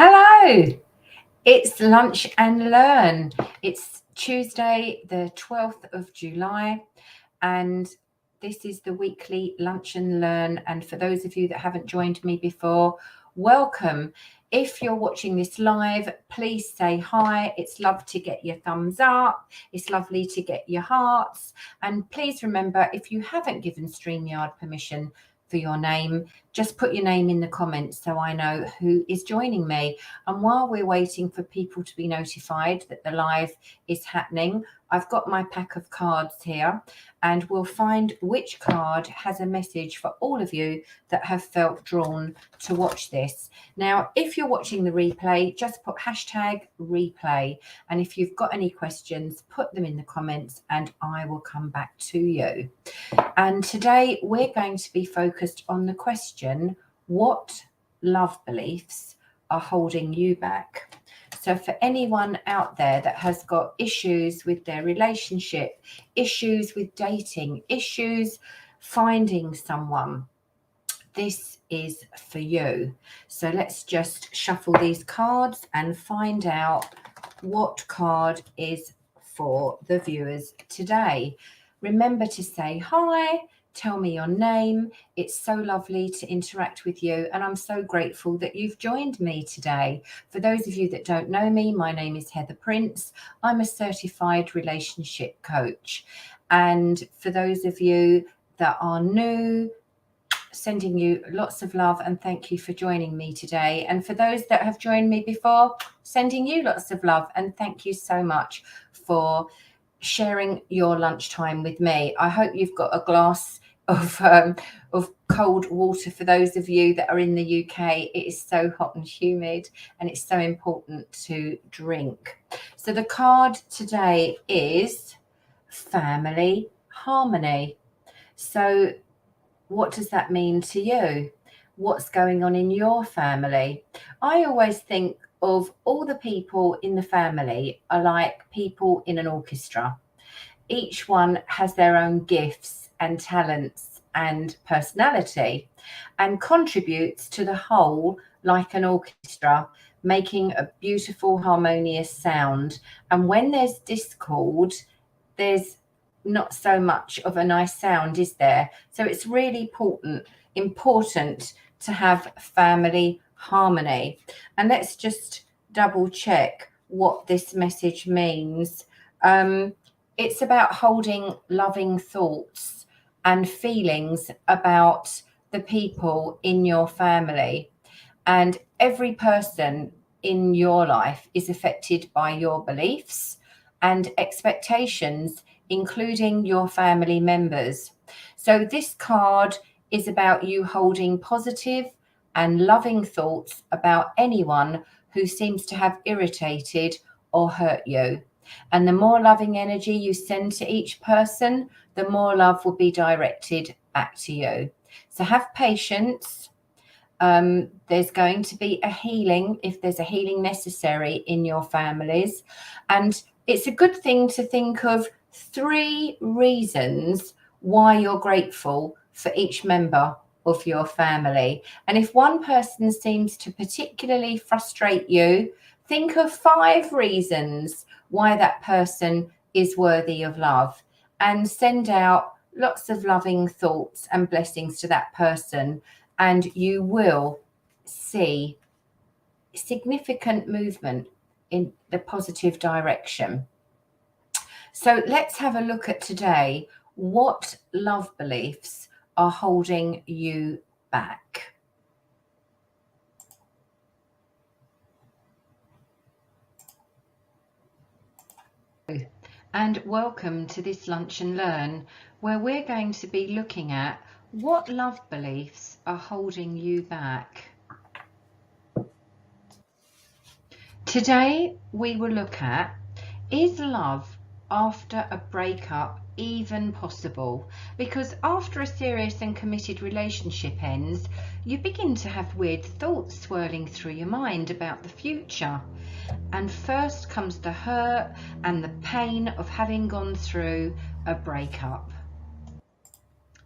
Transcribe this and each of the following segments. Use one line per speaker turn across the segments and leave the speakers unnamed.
Hello, it's Lunch and Learn. It's Tuesday, the 12th of July, and this is the weekly Lunch and Learn. And for those of you that haven't joined me before, welcome. If you're watching this live, please say hi. It's lovely to get your thumbs up. It's lovely to get your hearts. And please remember, if you haven't given StreamYard permission for your name, just put your name in the comments so I know who is joining me. And while we're waiting for people to be notified that the live is happening, I've got my pack of cards here, and we'll find which card has a message for all of you that have felt drawn to watch this. Now, if you're watching the replay, just put hashtag replay. And if you've got any questions, put them in the comments and I will come back to you. And today we're going to be focused on the question, what love beliefs are holding you back? So for anyone out there that has got issues with their relationship, issues with dating, issues finding someone, this is for you. So let's just shuffle these cards and find out what card is for the viewers today. Remember to say hi, tell me your name. It's so lovely to interact with you, and I'm so grateful that you've joined me today. For those of you that don't know me, my name is Heather Prince. I'm a certified relationship coach. And for those of you that are new, sending you lots of love and thank you for joining me today. And for those that have joined me before, sending you lots of love and thank you so much for sharing your lunchtime with me. I hope you've got a glass of cold water. For those of you that are in the UK, it is so hot and humid and it's so important to drink. So the card today is family harmony. So what does that mean to you? What's going on in your family? I always think of all the people in the family are like people in an orchestra. Each one has their own gifts and talents and personality and contributes to the whole like an orchestra, making a beautiful, harmonious sound. And when there's discord, there's not so much of a nice sound, is there? So it's really important to have family harmony. And let's just double check what this message means. It's about holding loving thoughts and feelings about the people in your family. And every person in your life is affected by your beliefs and expectations, including your family members. So this card is about you holding positive and loving thoughts about anyone who seems to have irritated or hurt you. And the more loving energy you send to each person, the more love will be directed back to you. So have patience. There's going to be a healing if there's a healing necessary in your families. And it's a good thing to think of 3 reasons why you're grateful for each member of your family. And if one person seems to particularly frustrate you, think of 5 reasons why that person is worthy of love and send out lots of loving thoughts and blessings to that person, and you will see significant movement in the positive direction. So let's have a look at today. What love beliefs are holding you back? And welcome to this Lunch and Learn, where we're going to be looking at what love beliefs are holding you back. Today we will look at, is love after a breakup even possible? Because after a serious and committed relationship ends, you begin to have weird thoughts swirling through your mind about the future. And first comes the hurt and the pain of having gone through a breakup.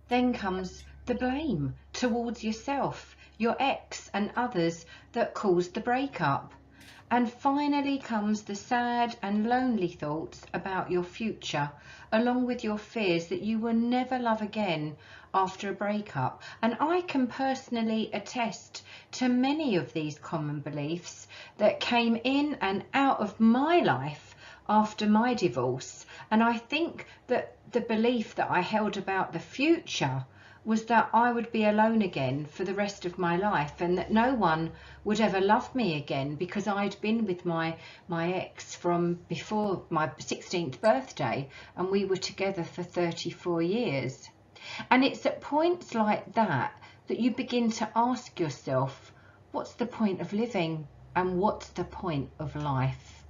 Then comes the blame towards yourself your ex and others that caused the breakup. And finally comes the sad and lonely thoughts about your future, along with your fears that you will never love again after a breakup. And I can personally attest to many of these common beliefs that came in and out of my life after my divorce. And I think that the belief that I held about the future was that I would be alone again for the rest of my life, and that no one would ever love me again, because I'd been with my ex from before my 16th birthday, and we were together for 34 years. And it's at points like that that you begin to ask yourself, what's the point of living, and what's the point of life?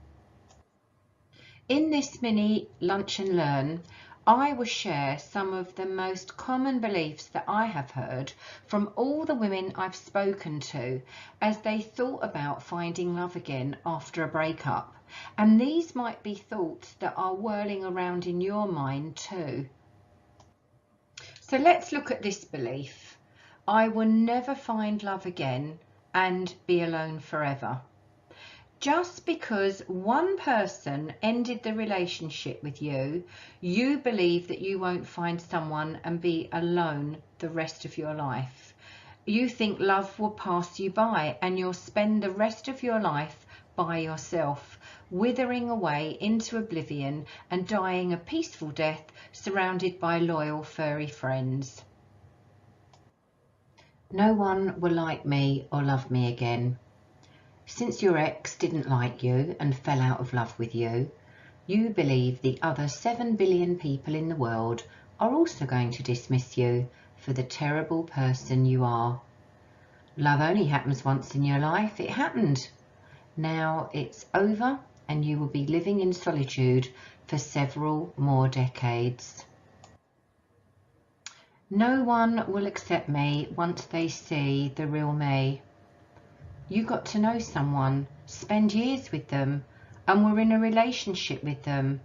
In this mini Lunch and Learn, I will share some of the most common beliefs that I have heard from all the women I've spoken to as they thought about finding love again after a breakup. And these might be thoughts that are whirling around in your mind too. So let's look at this belief. I will never find love again and be alone forever. Just because one person ended the relationship with you, you believe that you won't find someone and be alone the rest of your life. You think love will pass you by and you'll spend the rest of your life by yourself, withering away into oblivion and dying a peaceful death surrounded by loyal furry friends. No one will like me or love me again. Since your ex didn't like you and fell out of love with you, you believe the other 7 billion people in the world are also going to dismiss you for the terrible person you are. Love only happens once in your life. It happened. Now it's over and you will be living in solitude for several more decades. No one will accept me once they see the real me. You got to know someone, spend years with them, and were in a relationship with them.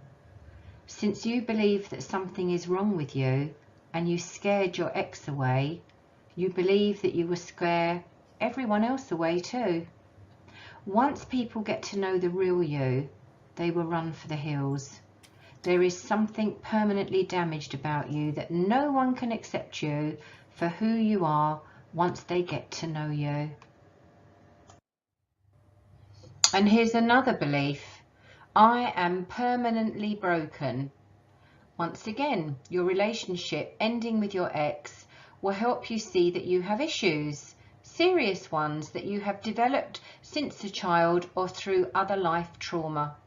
Since you believe that something is wrong with you and you scared your ex away, you believe that you will scare everyone else away too. Once people get to know the real you, they will run for the hills. There is something permanently damaged about you that no one can accept you for who you are once they get to know you. And here's another belief. I am permanently broken. Once again, your relationship ending with your ex will help you see that you have issues, serious ones that you have developed since a child or through other life trauma.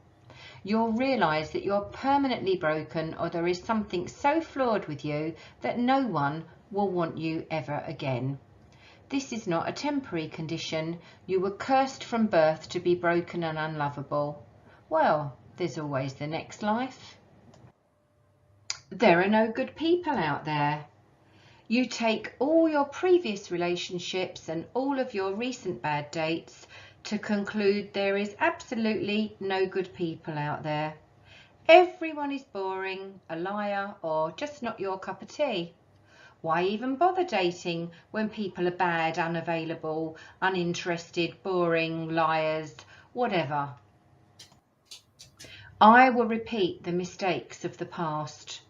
You'll realise that you're permanently broken, or there is something so flawed with you that no one will want you ever again. This is not a temporary condition. You were cursed from birth to be broken and unlovable. Well, there's always the next life. There are no good people out there. You take all your previous relationships and all of your recent bad dates to conclude there is absolutely no good people out there. Everyone is boring, a liar, or just not your cup of tea. Why even bother dating when people are bad, unavailable, uninterested, boring, liars, whatever? I will repeat the mistakes of the past.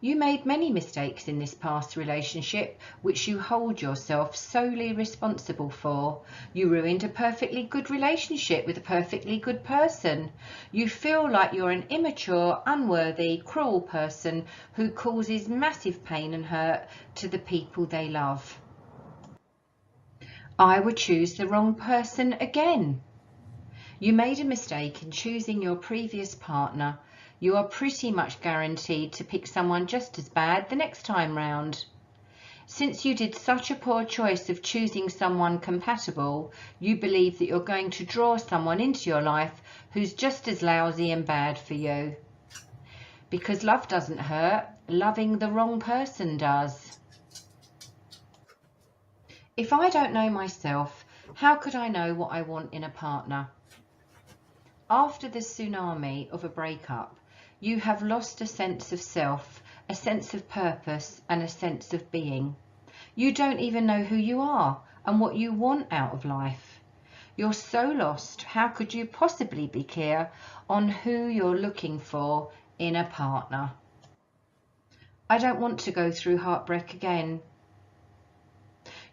You made many mistakes in this past relationship which you hold yourself solely responsible for. You ruined a perfectly good relationship with a perfectly good person. You feel like you're an immature, unworthy, cruel person who causes massive pain and hurt to the people they love. I would choose the wrong person again. You made a mistake in choosing your previous partner. You are pretty much guaranteed to pick someone just as bad the next time round. Since you did such a poor choice of choosing someone compatible, you believe that you're going to draw someone into your life who's just as lousy and bad for you. Because love doesn't hurt, loving the wrong person does. If I don't know myself, how could I know what I want in a partner? After the tsunami of a breakup, you have lost a sense of self, a sense of purpose, and a sense of being. You don't even know who you are, and what you want out of life. You're so lost. How could you possibly be clear on who you're looking for in a partner? I don't want to go through heartbreak again.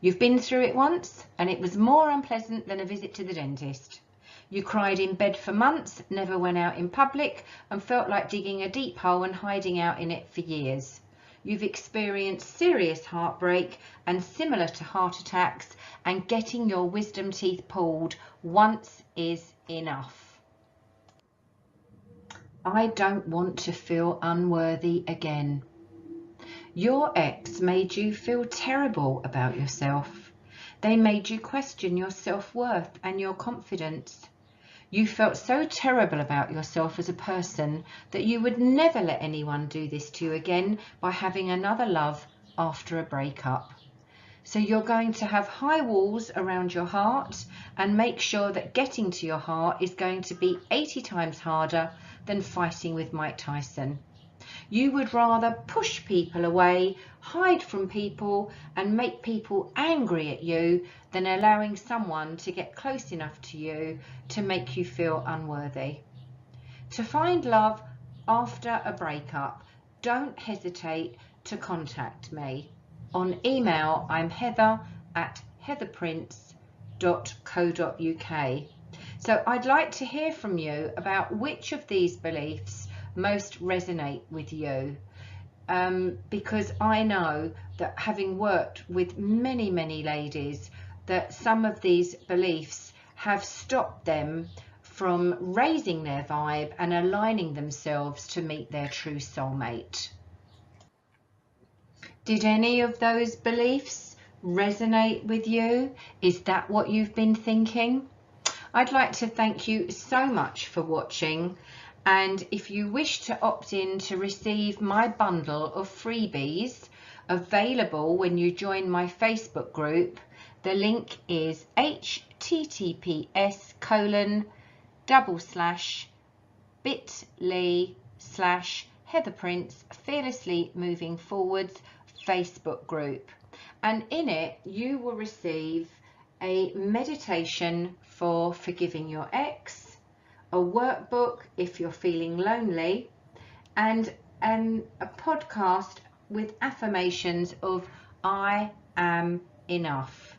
You've been through it once, and it was more unpleasant than a visit to the dentist. You cried in bed for months, never went out in public, and felt like digging a deep hole and hiding out in it for years. You've experienced serious heartbreak and similar to heart attacks, and getting your wisdom teeth pulled once is enough. I don't want to feel unworthy again. Your ex made you feel terrible about yourself. They made you question your self-worth and your confidence. You felt so terrible about yourself as a person that you would never let anyone do this to you again by having another love after a breakup. So you're going to have high walls around your heart and make sure that getting to your heart is going to be 80 times harder than fighting with Mike Tyson. You would rather push people away, hide from people, and make people angry at you than allowing someone to get close enough to you to make you feel unworthy. To find love after a breakup, don't hesitate to contact me. On email, I'm heather@heatherprince.co.uk. So I'd like to hear from you about which of these beliefs most resonate with you, because I know that having worked with many ladies, that some of these beliefs have stopped them from raising their vibe and aligning themselves to meet their true soulmate. Did any of those beliefs resonate with you? Is that what you've been thinking? I'd like to thank you so much for watching, and if you wish to opt in to receive my bundle of freebies available when you join my Facebook group, the link is https://bit.ly/Heather Prince Fearlessly Moving Forwards Facebook group, and in it you will receive a meditation for forgiving your ex, a workbook if you're feeling lonely, and a podcast with affirmations of I am enough.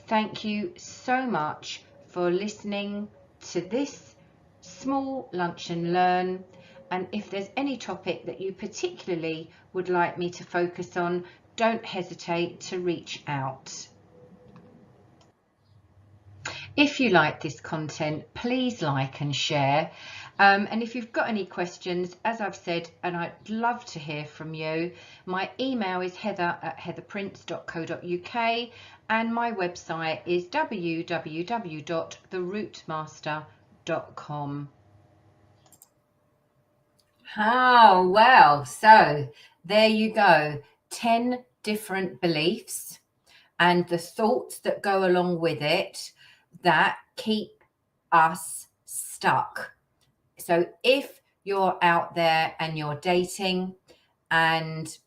Thank you so much for listening to this small lunch and learn, and if there's any topic that you particularly would like me to focus on, don't hesitate to reach out. If you like this content, please like and share. And if you've got any questions, as I've said, and I'd love to hear from you, my email is heather@heatherprince.co.uk, and my website is www.therootmaster.com. Oh, well, so there you go. 10 different beliefs and the thoughts that go along with it that keep us stuck. So if you're out there and you're dating and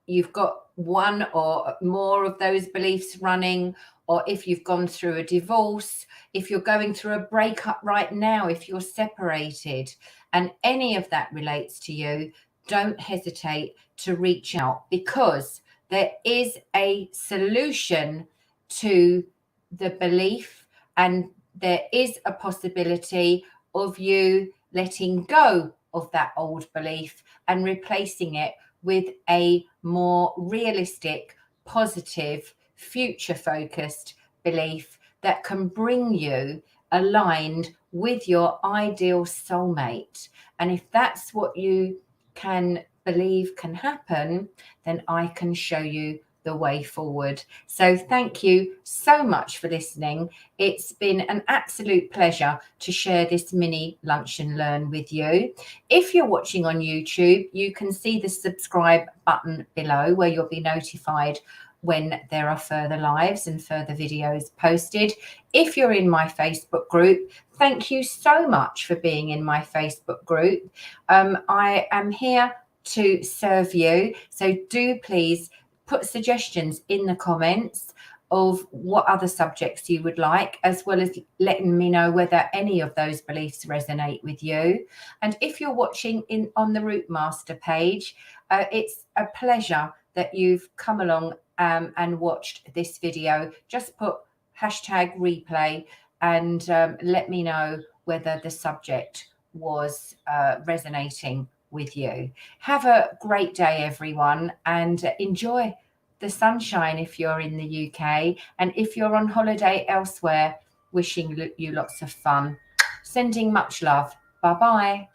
you've got one or more of those beliefs running, or if you've gone through a divorce, if you're going through a breakup right now, if you're separated, and any of that relates to you, don't hesitate to reach out, because there is a solution to the belief, and there is a possibility of you letting go of that old belief and replacing it with a more realistic, positive, future-focused belief that can bring you aligned with your ideal soulmate. And if that's what you can believe can happen, then I can show you the way forward. So thank you so much for listening. It's been an absolute pleasure to share this mini lunch and learn with you. If you're watching on YouTube, you can see the subscribe button below where you'll be notified when there are further lives and further videos posted. If you're in my Facebook group, thank you so much for being in my Facebook group. I am here to serve you, so do please put suggestions in the comments. of what other subjects you would like, as well as letting me know whether any of those beliefs resonate with you. And if you're watching on the Root Master page, it's a pleasure that you've come along and watched this video. Just put #replay and let me know whether the subject was resonating with you. Have a great day, everyone, and enjoy the sunshine if you're in the UK, and if you're on holiday elsewhere, wishing you lots of fun. Sending much love. Bye bye.